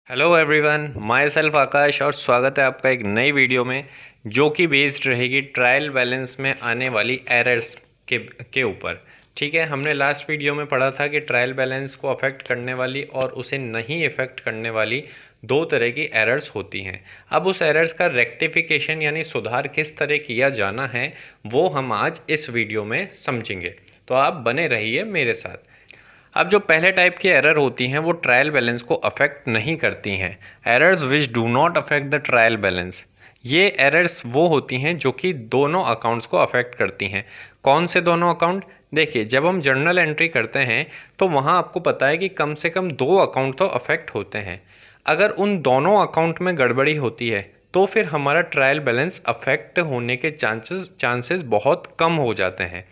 Hello everyone, my self आकाश और स्वागत है आपका एक नई वीडियो में जो कि बेस्ड रहेगी ट्रायल बैलेंस में आने वाली एरर्स के ऊपर। ठीक है, हमने लास्ट वीडियो में पढ़ा था कि ट्रायल बैलेंस को अफेक्ट करने वाली और उसे नहीं इफ़ेक्ट करने वाली दो तरह की एरर्स होती हैं। अब उस एरर्स का रेक्टिफिकेशन यानी सुधार किस तरह किया जाना है वो हम आज इस वीडियो में समझेंगे, तो आप बने रहिए मेरे साथ। अब जो पहले टाइप की एरर होती हैं वो ट्रायल बैलेंस को अफेक्ट नहीं करती हैं। Errors which do not affect the trial balance, ये एरर्स वो होती हैं जो कि दोनों अकाउंट्स को अफेक्ट करती हैं। कौन से दोनों अकाउंट? देखिए, जब हम जर्नल एंट्री करते हैं तो वहाँ आपको पता है कि कम से कम दो अकाउंट तो अफेक्ट होते हैं। अगर उन दोनों अकाउंट में गड़बड़ी होती है तो फिर हमारा ट्रायल बैलेंस अफेक्ट होने के चांसेस बहुत कम हो जाते हैं।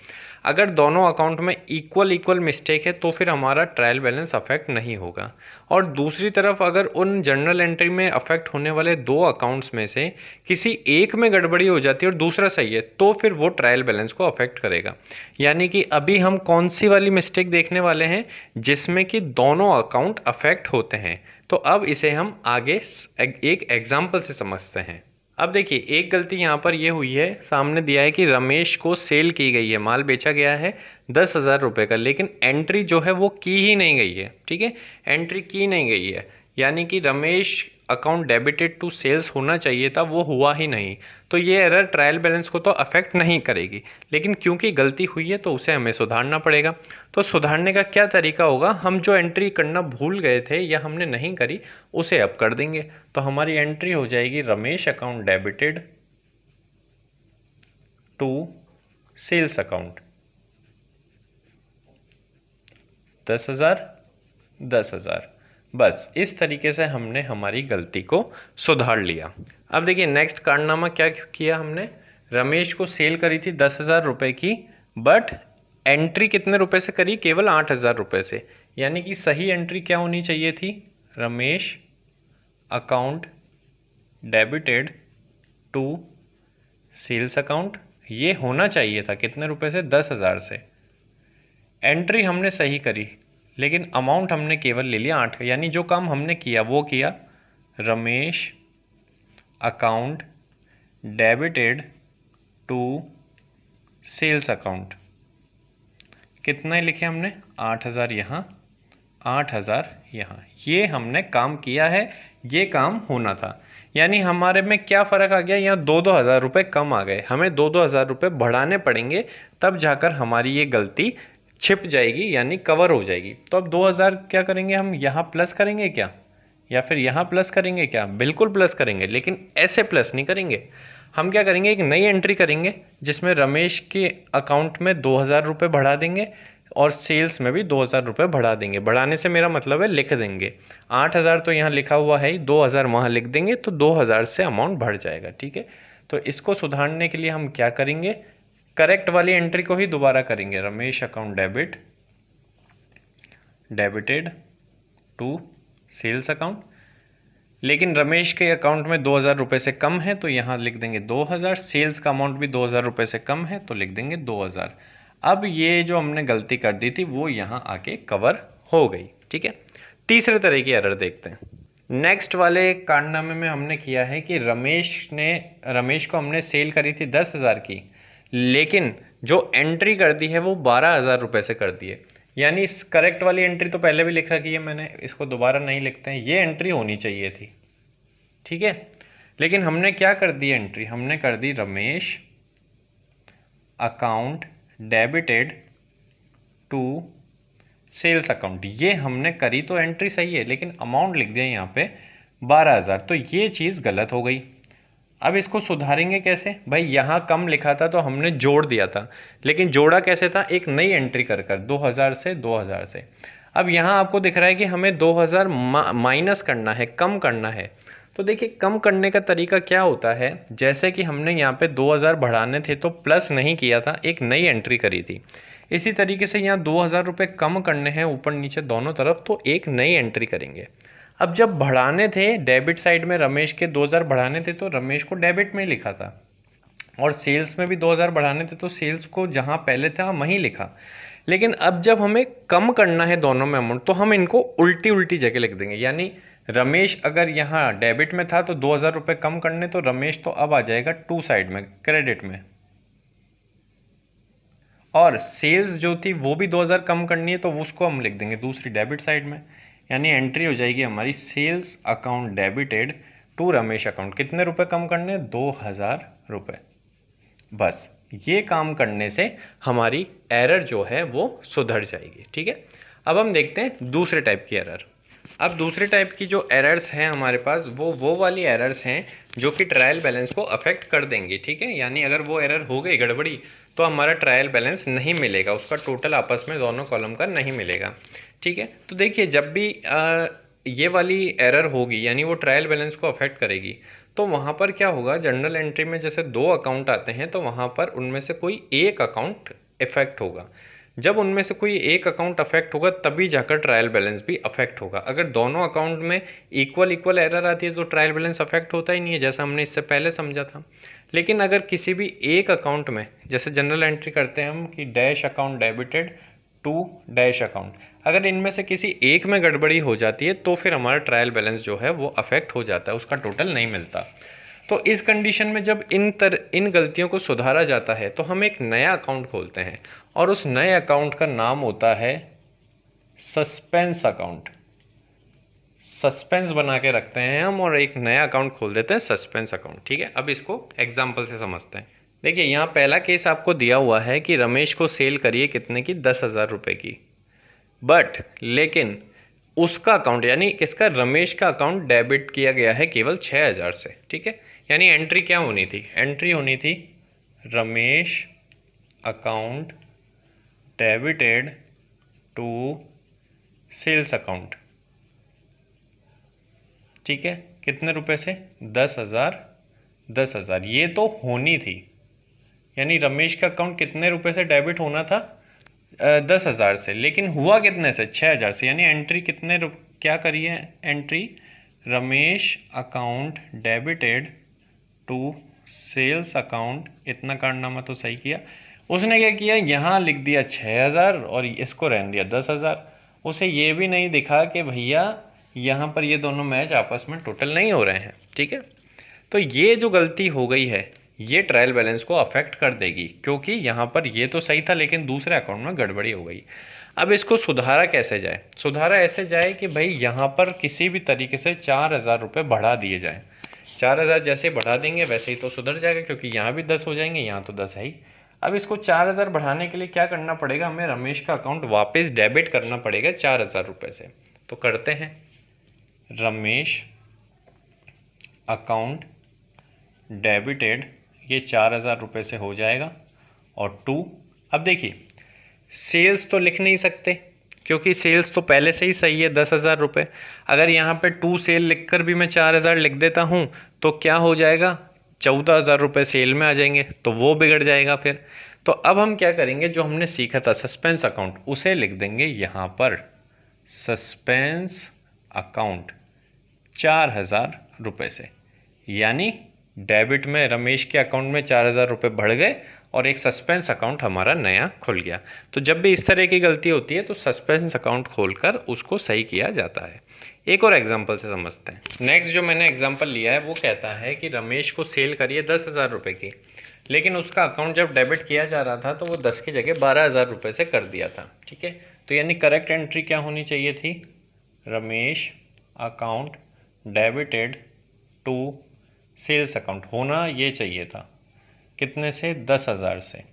अगर दोनों अकाउंट में इक्वल मिस्टेक है तो फिर हमारा ट्रायल बैलेंस अफेक्ट नहीं होगा। और दूसरी तरफ अगर उन जर्नल एंट्री में अफेक्ट होने वाले दो अकाउंट्स में से किसी एक में गड़बड़ी हो जाती है और दूसरा सही है तो फिर वो ट्रायल बैलेंस को अफेक्ट करेगा। यानी कि अभी हम कौन सी वाली मिस्टेक देखने वाले हैं जिसमें कि दोनों अकाउंट अफेक्ट होते हैं। तो अब इसे हम आगे एक एग्जाम्पल से समझते हैं। अब देखिए, एक गलती यहाँ पर ये हुई है, सामने दिया है कि रमेश को सेल की गई है, माल बेचा गया है 10,000 रुपये का, लेकिन एंट्री जो है वो की ही नहीं गई है। ठीक है, एंट्री की नहीं गई है, यानी कि Ramesh account debited to sales होना चाहिए था, वो हुआ ही नहीं। तो ये एरर ट्रायल बैलेंस को तो अफेक्ट नहीं करेगी, लेकिन क्योंकि गलती हुई है तो उसे हमें सुधारना पड़ेगा। तो सुधारने का क्या तरीका होगा? हम जो एंट्री करना भूल गए थे या हमने नहीं करी उसे अब कर देंगे। तो हमारी एंट्री हो जाएगी Ramesh account debited to sales account 10,000 10,000। बस इस तरीके से हमने हमारी गलती को सुधार लिया। अब देखिए, नेक्स्ट कारनामा क्या किया हमने? रमेश को सेल करी थी 10,000 रुपये की, बट एंट्री कितने रुपए से करी? केवल 8,000 रुपये से। यानी कि सही एंट्री क्या होनी चाहिए थी? Ramesh account debited to sales account, ये होना चाहिए था कितने रुपए से? 10,000 से। एंट्री हमने सही करी लेकिन अमाउंट हमने केवल ले लिया 8, यानी जो काम हमने किया वो किया। Ramesh account debited to sales account, कितना लिखे हमने? 8,000 यहाँ, 8,000 यहाँ। ये हमने काम किया है, ये काम होना था। यानी हमारे में क्या फ़र्क आ गया? यहाँ 2-2 हज़ार रुपये कम आ गए, हमें 2-2 हज़ार रुपये बढ़ाने पड़ेंगे, तब जाकर हमारी ये गलती छिप जाएगी यानी कवर हो जाएगी। तो अब 2,000 क्या करेंगे हम? यहाँ प्लस करेंगे क्या, या फिर यहाँ प्लस करेंगे क्या? बिल्कुल प्लस करेंगे, लेकिन ऐसे प्लस नहीं करेंगे। हम क्या करेंगे? एक नई एंट्री करेंगे जिसमें रमेश के अकाउंट में 2,000 रुपये बढ़ा देंगे और सेल्स में भी 2,000 रुपये बढ़ा देंगे। बढ़ाने से मेरा मतलब है लिख देंगे। 8,000 तो यहाँ लिखा हुआ है ही, 2,000 वहाँ लिख देंगे तो 2,000 से अमाउंट बढ़ जाएगा। ठीक है, तो इसको सुधारने के लिए हम क्या करेंगे? करेक्ट वाली एंट्री को ही दोबारा करेंगे। Ramesh account debited to sales account, लेकिन रमेश के अकाउंट में 2,000 रुपये से कम है तो यहाँ लिख देंगे 2,000। सेल्स का अमाउंट भी 2,000 रुपये से कम है तो लिख देंगे 2,000। अब ये जो हमने गलती कर दी थी वो यहाँ आके कवर हो गई। ठीक है, तीसरे तरह की एरर देखते हैं। नेक्स्ट वाले कारनामे में हमने किया है कि रमेश को हमने सेल करी थी 10,000 की, लेकिन जो एंट्री कर दी है वो 12,000 रुपये से कर दी है। यानी इस करेक्ट वाली एंट्री तो पहले भी लिख रखी है मैंने, इसको दोबारा नहीं लिखते हैं, ये एंट्री होनी चाहिए थी। ठीक है, लेकिन हमने क्या कर दी एंट्री? हमने कर दी Ramesh account debited to sales account. ये हमने करी तो एंट्री सही है, लेकिन अमाउंट लिख दिया यहाँ पे 12,000, तो ये चीज़ गलत हो गई। अब इसको सुधारेंगे कैसे? भाई यहाँ कम लिखा था तो हमने जोड़ दिया था, लेकिन जोड़ा कैसे था? एक नई एंट्री कर 2,000 से 2,000 से। अब यहाँ आपको दिख रहा है कि हमें 2,000 माइनस करना है, कम करना है। तो देखिए, कम करने का तरीका क्या होता है? जैसे कि हमने यहाँ पे 2,000 बढ़ाने थे तो प्लस नहीं किया था, एक नई एंट्री करी थी। इसी तरीके से यहाँ 2,000 रुपये कम करने हैं ऊपर नीचे दोनों तरफ, तो एक नई एंट्री करेंगे। अब जब बढ़ाने थे डेबिट साइड में, रमेश के 2,000 बढ़ाने थे तो रमेश को डेबिट में लिखा था, और सेल्स में भी 2,000 बढ़ाने थे तो सेल्स को जहाँ पहले था वहीं लिखा। लेकिन अब जब हमें कम करना है दोनों में अमाउंट, तो हम इनको उल्टी उल्टी जगह लिख देंगे। यानी रमेश अगर यहाँ डेबिट में था तो 2000 रुपये कम करने, तो रमेश तो अब आ जाएगा टू साइड में, क्रेडिट में। और सेल्स जो थी वो भी 2000 कम करनी है, तो उसको हम लिख देंगे दूसरी डेबिट साइड में। यानी एंट्री हो जाएगी हमारी sales account debited to Ramesh account. कितने रुपए कम करने? 2000 रुपये। बस ये काम करने से हमारी एरर जो है वो सुधर जाएगी। ठीक है, अब हम देखते हैं दूसरे टाइप की एरर। अब दूसरे टाइप की जो एरर्स हैं हमारे पास, वो वाली एरर्स हैं जो कि ट्रायल बैलेंस को अफेक्ट कर देंगी। ठीक है, यानी अगर वो एरर हो गई गड़बड़ी तो हमारा ट्रायल बैलेंस नहीं मिलेगा, उसका टोटल आपस में दोनों कॉलम का नहीं मिलेगा। ठीक है, तो देखिए जब भी ये वाली एरर होगी यानी वो ट्रायल बैलेंस को अफेक्ट करेगी, तो वहाँ पर क्या होगा, जर्नल एंट्री में जैसे 2 अकाउंट आते हैं तो वहाँ पर उनमें से कोई एक अकाउंट इफेक्ट होगा। जब उनमें से कोई एक अकाउंट अफेक्ट होगा तभी जाकर ट्रायल बैलेंस भी अफेक्ट होगा। अगर दोनों अकाउंट में इक्वल एरर आती है तो ट्रायल बैलेंस अफेक्ट होता ही नहीं है, जैसा हमने इससे पहले समझा था। लेकिन अगर किसी भी एक अकाउंट में, जैसे जनरल एंट्री करते हैं हम कि dash account debited to dash account, अगर इनमें से किसी एक में गड़बड़ी हो जाती है तो फिर हमारा ट्रायल बैलेंस जो है वो अफेक्ट हो जाता है, उसका टोटल नहीं मिलता। तो इस कंडीशन में जब इन गलतियों को सुधारा जाता है तो हम एक नया अकाउंट खोलते हैं और उस नए अकाउंट का नाम होता है सस्पेंस अकाउंट। सस्पेंस बना के रखते हैं हम और एक नया अकाउंट खोल देते हैं सस्पेंस अकाउंट। ठीक है, अब इसको एग्जाम्पल से समझते हैं। देखिए यहाँ पहला केस आपको दिया हुआ है कि रमेश को सेल करिए कितने की, 10,000 रुपये की, बट लेकिन उसका अकाउंट यानी किसका, रमेश का अकाउंट डेबिट किया गया है केवल 6,000 से। ठीक है, यानी एंट्री क्या होनी थी, एंट्री होनी थी Ramesh account debited to sales account. ठीक है, कितने रुपए से, 10,000 10,000, ये तो होनी थी। यानी रमेश का अकाउंट कितने रुपए से डेबिट होना था, 10,000 से, लेकिन हुआ कितने से, 6,000 से। यानी एंट्री कितने क्या करी है, entry Ramesh account debited to sales account, इतना कारनामा तो सही किया। उसने क्या किया, यहाँ लिख दिया 6,000 और इसको रहने दिया 10,000। उसे ये भी नहीं दिखा कि भैया यहाँ पर ये दोनों मैच आपस में टोटल नहीं हो रहे हैं। ठीक है, तो ये जो गलती हो गई है ये ट्रायल बैलेंस को अफेक्ट कर देगी, क्योंकि यहाँ पर ये तो सही था लेकिन दूसरे अकाउंट में गड़बड़ी हो गई। अब इसको सुधारा कैसे जाए, सुधारा ऐसे जाए कि भाई यहाँ पर किसी भी तरीके से 4,000 रुपये बढ़ा दिए जाए। 4,000 जैसे बढ़ा देंगे वैसे ही तो सुधर जाएगा, क्योंकि यहाँ भी 10 हो जाएंगे, यहाँ तो 10 है ही। अब इसको 4,000 बढ़ाने के लिए क्या करना पड़ेगा, हमें रमेश का अकाउंट वापस डेबिट करना पड़ेगा 4,000 रुपये से। तो करते हैं, रमेश अकाउंट डेबिटेड, ये 4,000 रुपये से हो जाएगा, और टू, अब देखिए सेल्स तो लिख नहीं सकते क्योंकि सेल्स तो पहले से ही सही है 10,000 रुपये। अगर यहाँ पे टू सेल लिखकर भी मैं 4,000 लिख देता हूँ तो क्या हो जाएगा, 14,000 रुपये सेल में आ जाएंगे, तो वो बिगड़ जाएगा फिर। तो अब हम क्या करेंगे, जो हमने सीखा था सस्पेंस अकाउंट, उसे लिख देंगे यहाँ पर सस्पेंस अकाउंट 4,000 रुपये से। यानी डेबिट में रमेश के अकाउंट में 4,000 रुपये बढ़ गए और एक सस्पेंस अकाउंट हमारा नया खुल गया। तो जब भी इस तरह की गलती होती है तो सस्पेंस अकाउंट खोलकर उसको सही किया जाता है। एक और एग्जांपल से समझते हैं। नेक्स्ट जो मैंने एग्जांपल लिया है वो कहता है कि रमेश को सेल करिए 10,000 रुपये की, लेकिन उसका अकाउंट जब डेबिट किया जा रहा था तो वो 10 की जगह 12,000 रुपये से कर दिया था। ठीक है, तो यानी करेक्ट एंट्री क्या होनी चाहिए थी, Ramesh account debited to sales account होना ये चाहिए था, कितने से, 10,000 से।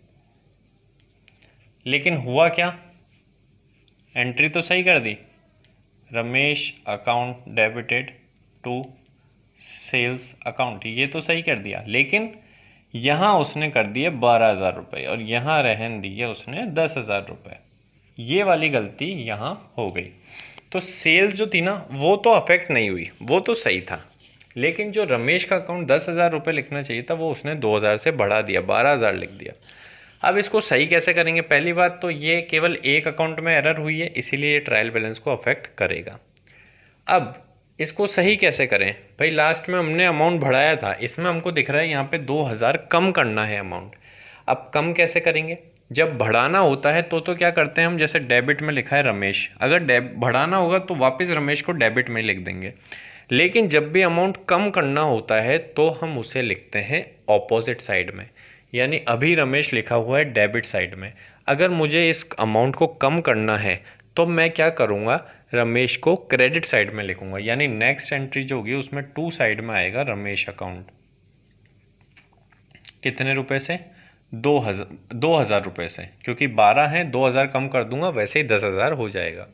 लेकिन हुआ क्या, एंट्री तो सही कर दी, Ramesh account debited to sales account, ये तो सही कर दिया, लेकिन यहाँ उसने कर दिए 12,000 रुपये और यहाँ रहन दिए उसने 10,000 रुपये। ये वाली गलती यहाँ हो गई। तो सेल जो थी ना वो तो अफेक्ट नहीं हुई, वो तो सही था, लेकिन जो रमेश का अकाउंट 10,000 रुपये लिखना चाहिए था वो उसने 2,000 से बढ़ा दिया, 12,000 लिख दिया। अब इसको सही कैसे करेंगे, पहली बात तो ये केवल एक अकाउंट में एरर हुई है इसीलिए ये ट्रायल बैलेंस को अफेक्ट करेगा। अब इसको सही कैसे करें भाई, लास्ट में हमने अमाउंट बढ़ाया था, इसमें हमको दिख रहा है यहाँ पे 2,000 कम करना है अमाउंट। अब कम कैसे करेंगे, जब बढ़ाना होता है तो क्या करते हैं हम, जैसे डेबिट में लिखा है रमेश, अगर बढ़ाना होगा तो वापस रमेश को डेबिट में लिख देंगे। लेकिन जब भी अमाउंट कम करना होता है तो हम उसे लिखते हैं ऑपोजिट साइड में, यानी अभी रमेश लिखा हुआ है डेबिट साइड में, अगर मुझे इस अमाउंट को कम करना है तो मैं क्या करूँगा, रमेश को क्रेडिट साइड में लिखूंगा, यानी नेक्स्ट एंट्री जो होगी उसमें टू साइड में आएगा रमेश अकाउंट। कितने रुपए से, 2000 रुपये से, क्योंकि 12 है, 2000 कम कर दूंगा, वैसे ही 10,000 हो जाएगा।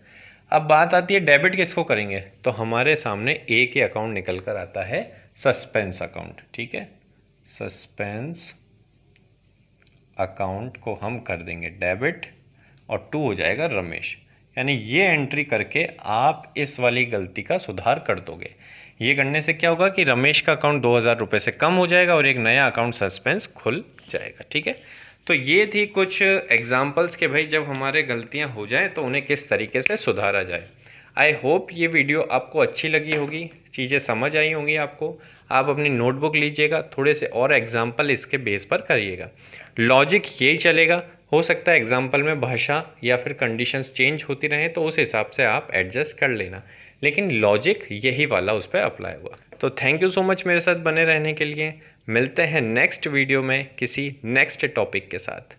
अब बात आती है डेबिट किसको करेंगे, तो हमारे सामने एक ही अकाउंट निकल कर आता है, सस्पेंस अकाउंट। ठीक है, सस्पेंस अकाउंट को हम कर देंगे डेबिट और 2 हो जाएगा रमेश। यानी ये एंट्री करके आप इस वाली गलती का सुधार कर दोगे। ये करने से क्या होगा कि रमेश का अकाउंट 2000 रुपये से कम हो जाएगा और एक नया अकाउंट सस्पेंस खुल जाएगा। ठीक है, तो ये थी कुछ एग्जांपल्स के भाई जब हमारे गलतियां हो जाएं तो उन्हें किस तरीके से सुधारा जाए। आई होप ये वीडियो आपको अच्छी लगी होगी, चीज़ें समझ आई होंगी आपको। आप अपनी नोटबुक लीजिएगा, थोड़े से और एग्जाम्पल इसके बेस पर करिएगा। लॉजिक यही चलेगा, हो सकता है एग्जाम्पल में भाषा या फिर कंडीशंस चेंज होती रहें तो उस हिसाब से आप एडजस्ट कर लेना, लेकिन लॉजिक यही वाला उस पर अप्लाई हुआ। तो थैंक यू सो मच मेरे साथ बने रहने के लिए। मिलते हैं नेक्स्ट वीडियो में किसी नेक्स्ट टॉपिक के साथ।